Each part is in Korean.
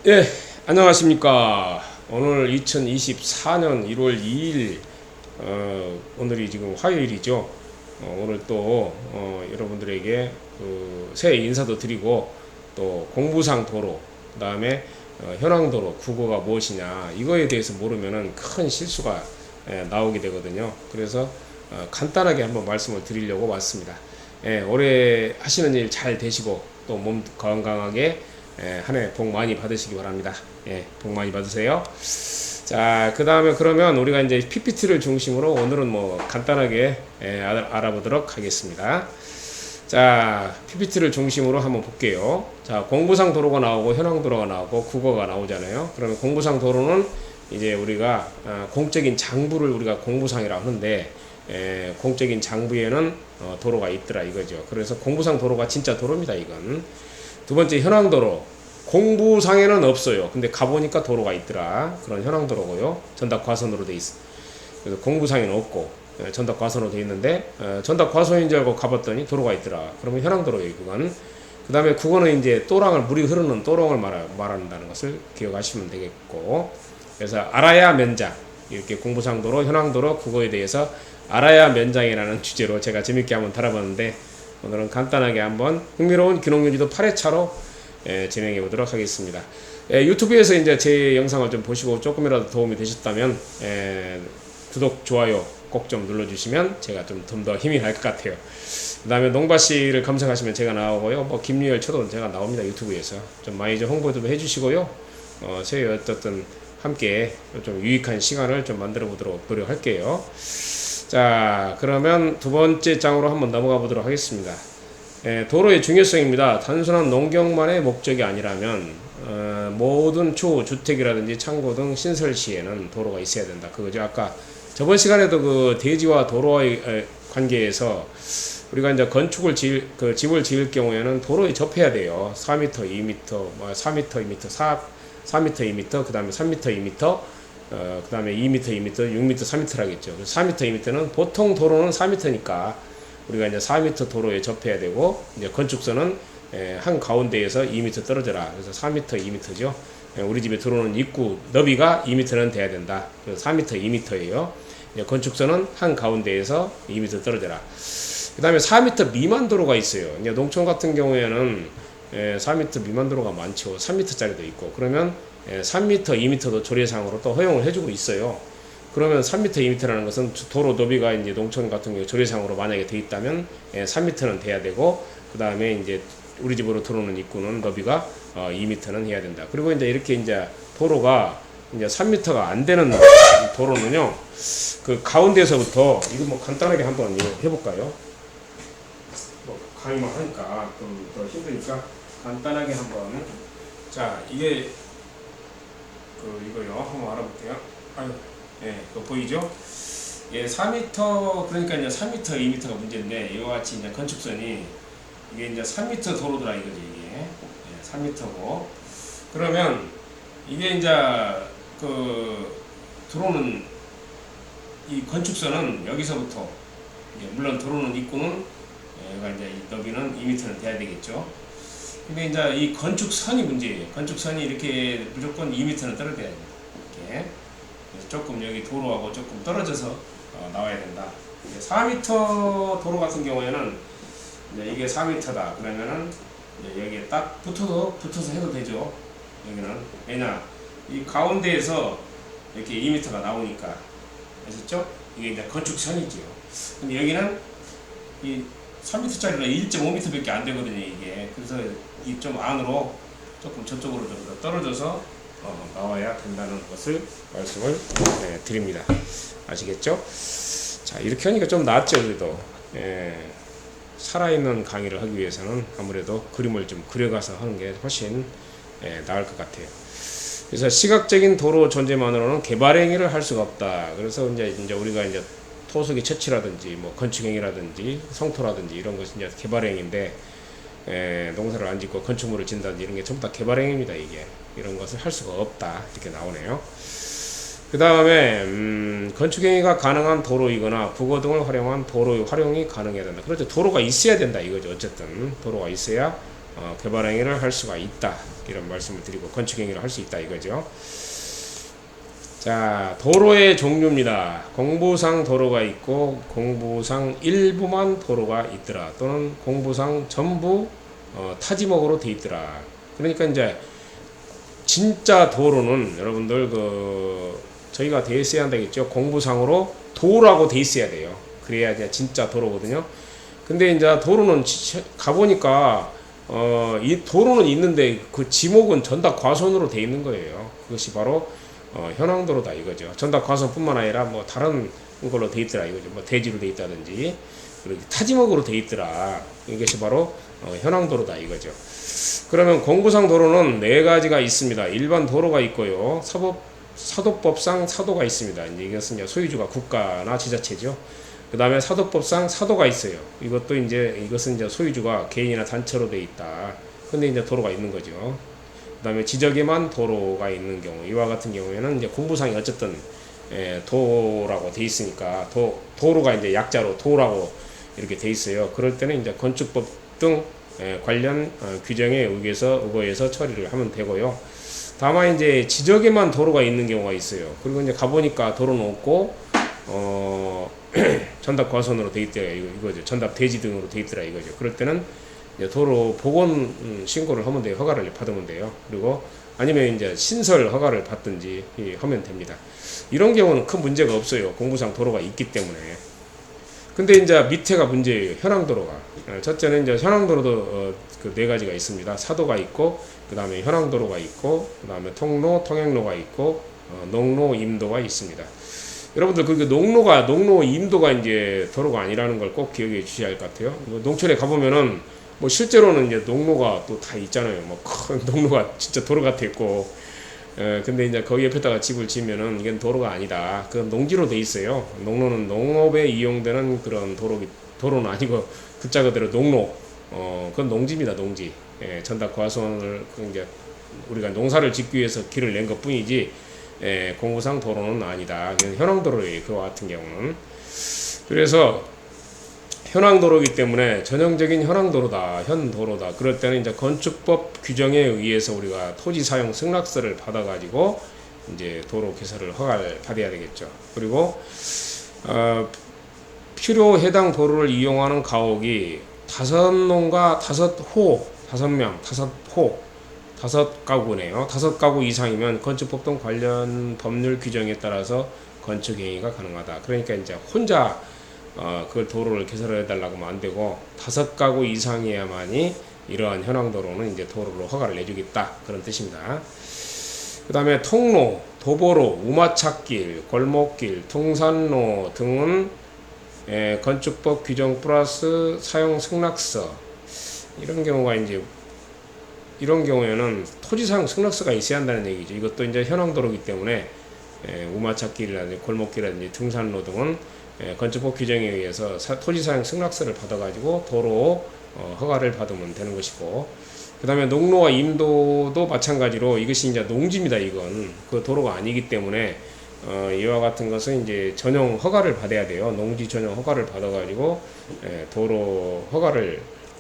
예, 안녕하십니까. 오늘 2024년 1월 2일, 오늘이 지금 화요일이죠. 오늘 또, 여러분들에게 새해 인사도 드리고, 또 공부상 도로, 그 다음에 현황도로, 국어가 무엇이냐, 이거에 대해서 모르면은 큰 실수가 나오게 되거든요. 그래서 간단하게 한번 말씀을 드리려고 왔습니다. 올해 하시는 일 잘 되시고, 또 몸 건강하게 한 해 복 많이 받으시기 바랍니다. 복 많이 받으세요. 자, 그 다음에 그러면 우리가 이제 PPT를 중심으로 오늘은 뭐 간단하게 알아보도록 하겠습니다. 자, PPT를 중심으로 한번 볼게요. 자, 공부상 도로가 나오고 현황 도로가 나오고 국어가 나오잖아요. 그러면 공부상 도로는 이제 우리가 공적인 장부를 우리가 공부상이라고 하는데, 공적인 장부에는 도로가 있더라 이거죠. 그래서 공부상 도로가 진짜 도로입니다, 이건. 두 번째, 현황도로. 공부상에는 없어요. 근데 가보니까 도로가 있더라. 그런 현황도로고요. 전답 과선으로 돼 있어. 그래서 공부상에는 없고, 전답 과선으로 돼 있는데, 전답 과선인 줄 알고 가봤더니 도로가 있더라. 그러면 현황도로예요, 그건. 그 다음에 국어는 이제 또랑을, 물이 흐르는 또랑을 말한다는 것을 기억하시면 되겠고, 그래서 알아야 면장. 이렇게 공부상도로, 현황도로, 국어에 대해서 알아야 면장이라는 주제로 제가 재밌게 한번 다뤄봤는데, 오늘은 간단하게 한번 흥미로운 귀농윤지도 8회차로 진행해 보도록 하겠습니다. 유튜브에서 이제 제 영상을 좀 보시고 조금이라도 도움이 되셨다면 구독, 좋아요 꼭 좀 눌러주시면 제가 좀 더 힘이 날 것 같아요. 그 다음에 농바씨를 검색하시면 제가 나오고요. 뭐 김유열 쳐도 제가 나옵니다. 유튜브에서 좀 많이 좀 홍보도 해주시고요. 새해 어떻든 함께 좀 유익한 시간을 좀 만들어 보도록 노력할게요. 자, 그러면 두 번째 장으로 한번 넘어가 보도록 하겠습니다. 도로의 중요성입니다. 단순한 농경만의 목적이 아니라면 모든 추후 주택이라든지 창고 등 시설 시에는 도로가 있어야 된다. 그거죠. 아까 저번 시간에도 그 대지와 도로와의 관계에서 우리가 이제 건축을 집을 지을 경우에는 도로에 접해야 돼요. 4m, 2m, 4m, 2m, 4m, 2m, 그 다음에 3m, 2m, 그 다음에 2m, 2m, 6m, 3m라겠죠. 4m, 2m는 보통 도로는 4m니까 우리가 이제 4m 도로에 접해야 되고, 이제 건축선은 한 가운데에서 2m 떨어져라. 그래서 4m, 2m죠. 우리 집에 들어오는 입구 너비가 2m는 돼야 된다. 그래서 4m, 2m예요. 건축선은 한 가운데에서 2m 떨어져라. 그 다음에 4m 미만 도로가 있어요. 이제 농촌 같은 경우에는 4m 미만 도로가 많죠. 3m짜리도 있고. 그러면 3m, 2m도 조례상으로 또 허용을 해주고 있어요. 그러면 3m, 2m라는 것은 도로 너비가 이제 농촌 같은 경우 조례상으로 만약에 돼 있다면 3m는 돼야 되고, 그 다음에 이제 우리 집으로 들어오는 입구는 너비가 2m는 해야 된다. 그리고 이제 이렇게 이제 도로가 이제 3m가 안 되는 도로는요, 그 가운데서부터 이거 뭐 간단하게 한번 해볼까요? 뭐 강의만 하니까 좀 더 힘드니까 간단하게 한번. 자, 이게 이거요. 한번 알아볼게요. 아유, 그거 보이죠? 4m, 그러니까 이제 3m, 2m가 문제인데, 이와 같이 이제 건축선이, 이게 이제 3m 도로더라 이거지, 이게. 3m고. 그러면, 이게 이제, 들어오는, 이 건축선은 여기서부터, 물론 들어오는 입구는, 얘가 이제 이 너비는 2m는 돼야 되겠죠. 근데 이제 이 건축선이 문제예요. 건축선이 이렇게 무조건 2m는 떨어져야 됩니다. 이렇게. 그래서 조금 여기 도로하고 조금 떨어져서 나와야 된다. 4m 도로 같은 경우에는 이제 이게 4m다. 그러면은 이제 여기에 딱 붙어서 해도 되죠. 여기는. 왜냐? 이 가운데에서 이렇게 2m가 나오니까. 아셨죠? 이게 이제 건축선이죠. 근데 여기는 이 3m짜리가 1.5m 밖에 안 되거든요, 이게. 그래서 이 좀 안으로 조금 저쪽으로 좀 더 떨어져서 나와야 된다는 것을 말씀을 드립니다. 아시겠죠? 자, 이렇게 하니까 좀 낫죠, 그래도. 살아있는 강의를 하기 위해서는 아무래도 그림을 좀 그려가서 하는 게 훨씬 나을 것 같아요. 그래서 시각적인 도로 존재만으로는 개발 행위를 할 수가 없다. 그래서 이제 우리가 이제 토속의 채취라든지 뭐 건축행위라든지 성토라든지 이런 것이 이제 개발행위인데, 농사를 안 짓고 건축물을 짓는다든지 이런 게 전부 다 개발행위입니다. 이게 이런 것을 할 수가 없다 이렇게 나오네요. 그 다음에 건축행위가 가능한 도로이거나 국어 등을 활용한 도로의 활용이 가능해야 된다. 그렇죠. 도로가 있어야 된다 이거죠. 어쨌든 도로가 있어야 개발행위를 할 수가 있다 이런 말씀을 드리고 건축 행위를 할 수 있다 이거죠. 자, 도로의 종류입니다. 공부상 도로가 있고 공부상 일부만 도로가 있더라, 또는 공부상 전부 타지목으로 돼 있더라. 그러니까 이제 진짜 도로는 여러분들 저희가 돼 있어야 한다겠죠. 공부상으로 도라고 돼 있어야 돼요. 그래야 이제 진짜 도로거든요. 근데 이제 도로는 가보니까 이 도로는 있는데 그 지목은 전답 과선으로 돼 있는 거예요. 그것이 바로 현황도로다 이거죠. 전답 과선뿐만 아니라 뭐 다른 걸로 돼 있더라 이거죠. 뭐 대지로 돼 있다든지 타지목으로 돼 있더라. 이것이 바로 현황도로다 이거죠. 그러면 공부상 도로는 네 가지가 있습니다. 일반 도로가 있고요. 사도법상 사도가 있습니다. 이것은 소유주가 국가나 지자체죠. 그 다음에 사도법상 사도가 있어요. 이것은 이제 소유주가 개인이나 단체로 돼 있다. 근데 이제 도로가 있는 거죠. 그 다음에 지적에만 도로가 있는 경우, 이와 같은 경우에는 이제 공부상이 어쨌든 도라고 돼 있으니까 도로가 이제 약자로 도라고 이렇게 돼 있어요. 그럴 때는 이제 건축법 등 관련 규정에 의거해서 처리를 하면 되고요. 다만 이제 지적에만 도로가 있는 경우가 있어요. 그리고 이제 가보니까 도로는 없고 전답 과선으로 돼 있더라 이거죠. 전답 대지 등으로 돼 있더라 이거죠. 그럴 때는 이제 도로 복원 신고를 하면 돼요. 허가를 받으면 돼요. 그리고 아니면 이제 신설 허가를 받든지 하면 됩니다. 이런 경우는 큰 문제가 없어요. 공부상 도로가 있기 때문에. 근데 이제 밑에가 문제예요. 현황도로가. 첫째는 이제 현황도로도 그 네 가지가 있습니다. 사도가 있고, 그 다음에 현황도로가 있고, 그 다음에 통로, 통행로가 있고, 농로, 임도가 있습니다. 여러분들 그 농로, 임도가 이제 도로가 아니라는 걸 꼭 기억해 주셔야 할 것 같아요. 농촌에 가보면은 뭐 실제로는 이제 농로가 또 다 있잖아요. 뭐 큰 농로가 진짜 도로 같아 있고, 근데 이제 거기 옆에다가 집을 지으면은 이건 도로가 아니다. 그건 농지로 돼 있어요. 농로는 농업에 이용되는 그런 도로는 아니고 글자 그대로 농로. 그건 농지입니다, 농지. 전답 과선을 이제 우리가 농사를 짓기 위해서 길을 낸 것 뿐이지, 공부상 도로는 아니다. 현황도로예요, 그와 같은 경우는. 그래서 현황도로이기 때문에 전형적인 현황도로다, 현도로다. 그럴 때는 이제 건축법 규정에 의해서 우리가 토지 사용 승낙서를 받아가지고 이제 도로 개설을 허가를 받아야 되겠죠. 그리고 필요 해당 도로를 이용하는 가옥이 5농가 5호, 5명, 5호, 5가구네요. 5가구 이상이면 건축법 등 관련 법률 규정에 따라서 건축 행위가 가능하다. 그러니까 이제 혼자 그 도로를 개설해 달라고 하면 안 되고 5가구 이상이야만이 이러한 현황도로는 이제 도로로 허가를 내주겠다, 그런 뜻입니다. 그 다음에 통로, 도보로, 우마찻길, 골목길, 통산로 등은 건축법 규정 플러스 사용 승낙서, 이런 경우에는 토지 사용 승낙서가 있어야 한다는 얘기죠. 이것도 이제 현황도로이기 때문에 우마찻길이라든지 골목길이라든지 등산로 등은 건축법 규정에 의해서 토지 사용 승낙서를 받아가지고 도로 허가를 받으면 되는 것이고, 그 다음에 농로와 임도도 마찬가지로 이것이 이제 농지입니다. 이건 그 도로가 아니기 때문에 이와 같은 것은 이제 전용 허가를 받아야 돼요. 농지 전용 허가를 받아가지고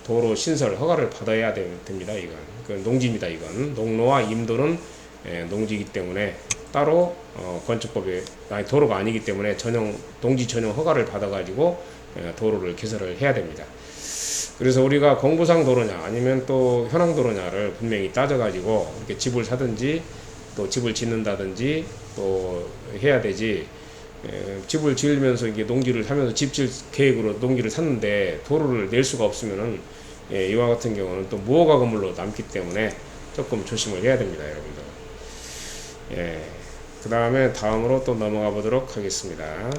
도로 신설 허가를 받아야 됩니다. 이건 그 농지입니다. 이건 농로와 임도는 농지이기 때문에 따로 건축법에 도로가 아니기 때문에 농지 전용 허가를 받아가지고 도로를 개설을 해야 됩니다. 그래서 우리가 공부상 도로냐 아니면 또 현황도로냐를 분명히 따져가지고 이렇게 집을 사든지 또 집을 짓는다든지 또 해야 되지. 집을 지으면서 이게 농지를 사면서 집 질 계획으로 농지를 샀는데 도로를 낼 수가 없으면은 이와 같은 경우는 또 무허가 건물로 남기 때문에 조금 조심을 해야 됩니다, 여러분들. 그 다음에 다음으로 또 넘어가 보도록 하겠습니다.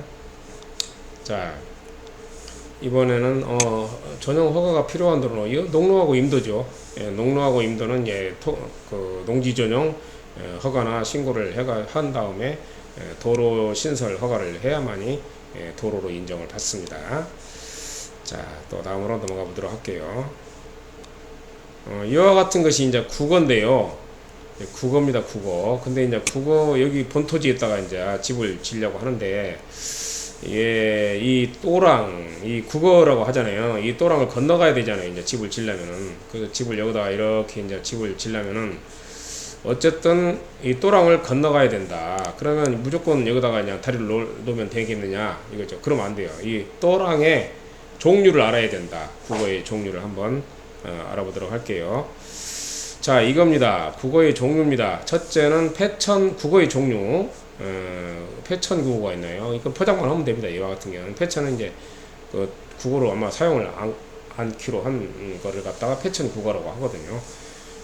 자, 이번에는 전용 허가가 필요한 도로, 농로하고 임도죠. 농로하고 임도는 그 농지 전용 허가나 신고를 한 다음에 도로 신설 허가를 해야만이 도로로 인정을 받습니다. 자, 또 다음으로 넘어가 보도록 할게요. 이와 같은 것이 이제 국어인데요. 국어입니다, 국어. 근데 이제 국어 여기 본토지에다가 이제 집을 지으려고 하는데, 이 또랑, 이 국어라고 하잖아요. 이 또랑을 건너가야 되잖아요. 이제 집을 지으려면은. 그래서 집을 여기다가 이렇게 이제 집을 지으려면은 어쨌든 이 또랑을 건너가야 된다. 그러면 무조건 여기다가 그냥 다리를 놓으면 되겠느냐 이거죠. 그러면 안 돼요. 이 또랑의 종류를 알아야 된다. 국어의 종류를 한번 알아보도록 할게요. 자, 이겁니다. 국어의 종류입니다. 첫째는 패천 국어의 종류. 패천 국어가 있나요? 이거 포장만 하면 됩니다. 이와 같은 경우는 패천은 이제 그 국어로 아마 사용을 않기로 한 거를 갖다가 패천 국어라고 하거든요.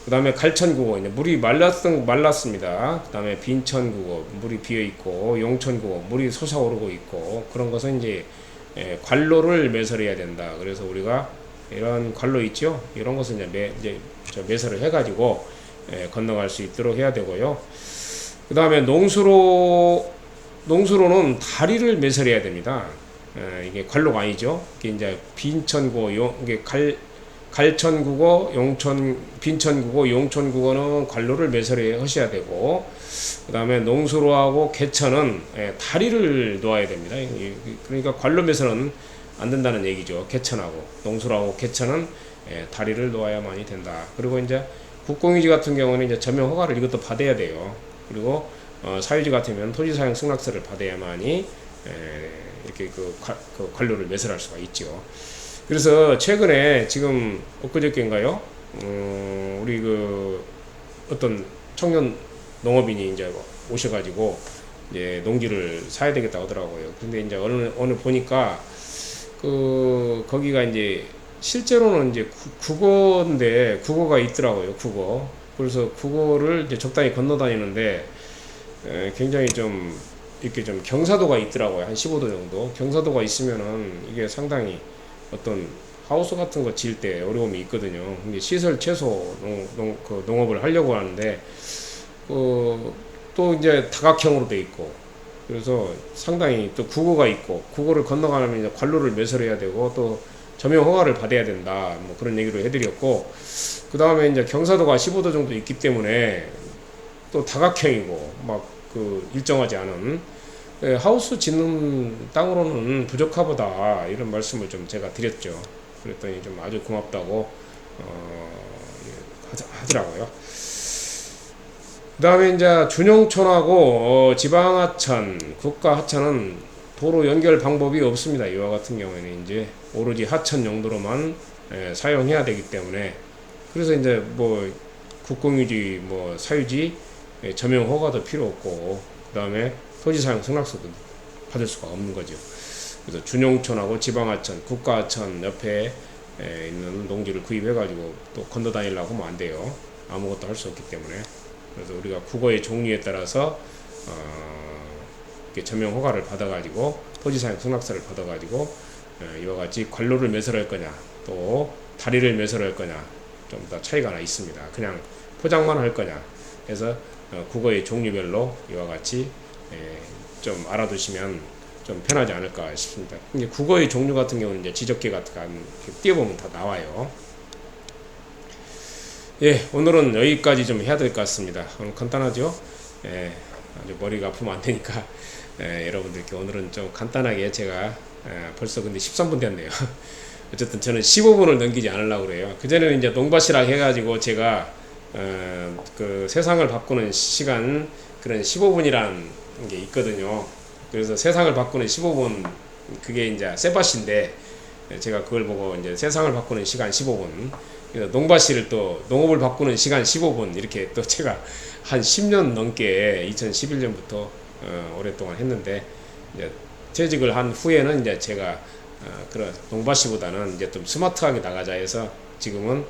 그 다음에 갈천 국어, 이제 물이 말랐습니다. 그 다음에 빈천 국어, 물이 비어 있고, 용천 국어, 물이 솟아오르고 있고, 그런 것은 이제 관로를 매설해야 된다. 그래서 우리가 이런 관로 있죠? 이런 것은 이제 매설을 해가지고 건너갈 수 있도록 해야 되고요. 그 다음에 농수로는 다리를 매설해야 됩니다. 이게 관로가 아니죠. 이게 이제 빈천국어, 이게 갈천국어, 빈천국어, 용천국어는 관로를 매설해 하셔야 되고, 그 다음에 농수로하고 개천은 다리를 놓아야 됩니다. 그러니까 관로 매설은 안 된다는 얘기죠. 개천하고 농수로하고 개천은 다리를 놓아야만이 된다. 그리고 이제 국공유지 같은 경우는 이제 전면 허가를 이것도 받아야 돼요. 그리고 사유지 같으면 토지사용 승낙서를 받아야만이 이렇게 그 관로를 매설할 수가 있죠. 그래서 최근에 지금 엊그저께인가요? 우리 그 어떤 청년 농업인이 이제 오셔가지고 이제 농지를 사야 되겠다 하더라고요. 근데 이제 어느 보니까 거기가 이제 실제로는 이제 국어인데 국어가 있더라고요. 국어. 그래서 국어를 이제 적당히 건너다니는데 굉장히 좀 이렇게 좀 경사도가 있더라고요. 한 15도 정도. 경사도가 있으면은 이게 상당히 어떤 하우스 같은 거 지을 때 어려움이 있거든요. 근데 시설 최소 농업을 하려고 하는데 또 이제 다각형으로 돼 있고, 그래서 상당히 또 국어가 있고, 국어를 건너가려면 이제 관로를 매설해야 되고 또 점용 허가를 받아야 된다. 뭐 그런 얘기로 해드렸고, 그 다음에 이제 경사도가 15도 정도 있기 때문에 또 다각형이고 막 일정하지 않은 하우스 짓는 땅으로는 부족하보다 이런 말씀을 좀 제가 드렸죠. 그랬더니 좀 아주 고맙다고 하더라고요. 그 다음에 이제 준용촌하고 지방하천, 국가하천은 도로 연결 방법이 없습니다. 이와 같은 경우에는 이제 오로지 하천 용도로만 사용해야 되기 때문에, 그래서 이제 뭐 국공유지, 뭐 사유지 점용 허가도 필요 없고, 그 다음에 토지사용 승낙서도 받을 수가 없는 거죠. 그래서 준용촌하고 지방하천, 국가하천 옆에 있는 농지를 구입해가지고 또 건너 다니려고 하면 안 돼요. 아무것도 할 수 없기 때문에. 그래서 우리가 국어의 종류에 따라서 이렇게 점용 허가를 받아가지고 토지사용 승낙서를 받아가지고 이와 같이 관로를 매설할 거냐, 또 다리를 매설할 거냐, 좀 더 차이가 나 있습니다. 그냥 포장만 할 거냐 해서 국어의 종류별로 이와 같이 좀 알아두시면 좀 편하지 않을까 싶습니다. 이제 국어의 종류 같은 경우는 이제 지적계 같은 거 띄워보면 다 나와요. 예, 오늘은 여기까지 좀 해야 될 것 같습니다. 오늘 간단하죠? 예, 아주 머리가 아프면 안 되니까 여러분들께 오늘은 좀 간단하게 제가 벌써 근데 13분 됐네요. 어쨌든 저는 15분을 넘기지 않으려고 그래요. 그전에는 이제 농밭이라 해가지고 제가 그 세상을 바꾸는 시간, 그런 15분이라는 게 있거든요. 그래서 세상을 바꾸는 15분, 그게 이제 세바시인데, 제가 그걸 보고 이제 세상을 바꾸는 시간 15분, 그래서 농밭이를 또 농업을 바꾸는 시간 15분, 이렇게 또 제가 한 10년 넘게 2011년부터 오랫동안 했는데, 이제 퇴직을 한 후에는 이제 제가 그런 농밭시보다는 이제 좀 스마트하게 나가자 해서 지금은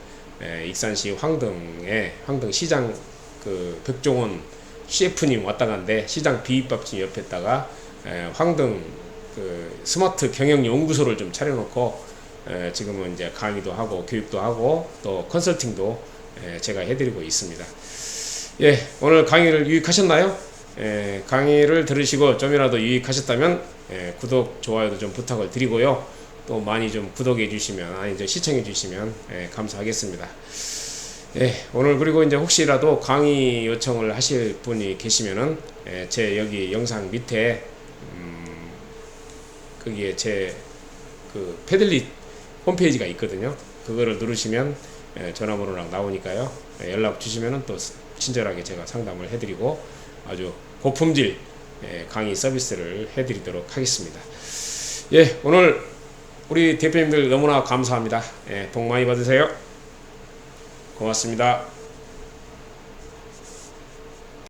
익산시 황등 시장 그 백종원 CF님 왔다 간데 시장 비입밥집 옆에다가 황등 그 스마트 경영 연구소를 좀 차려놓고 지금은 이제 강의도 하고 교육도 하고 또 컨설팅도 제가 해드리고 있습니다. 예, 오늘 강의를 유익하셨나요? 강의를 들으시고 좀이라도 유익하셨다면 구독, 좋아요도 좀 부탁을 드리고요. 또 많이 좀 구독해 주시면, 아니 이제 시청해 주시면 감사하겠습니다. 오늘 그리고 이제 혹시라도 강의 요청을 하실 분이 계시면은 제 여기 영상 밑에 거기에 제 그 패들릿 홈페이지가 있거든요. 그거를 누르시면 전화번호랑 나오니까요. 연락 주시면은 또 친절하게 제가 상담을 해드리고 아주 고품질 강의 서비스를 해드리도록 하겠습니다. 예, 오늘 우리 대표님들 너무나 감사합니다. 복 많이 받으세요. 고맙습니다.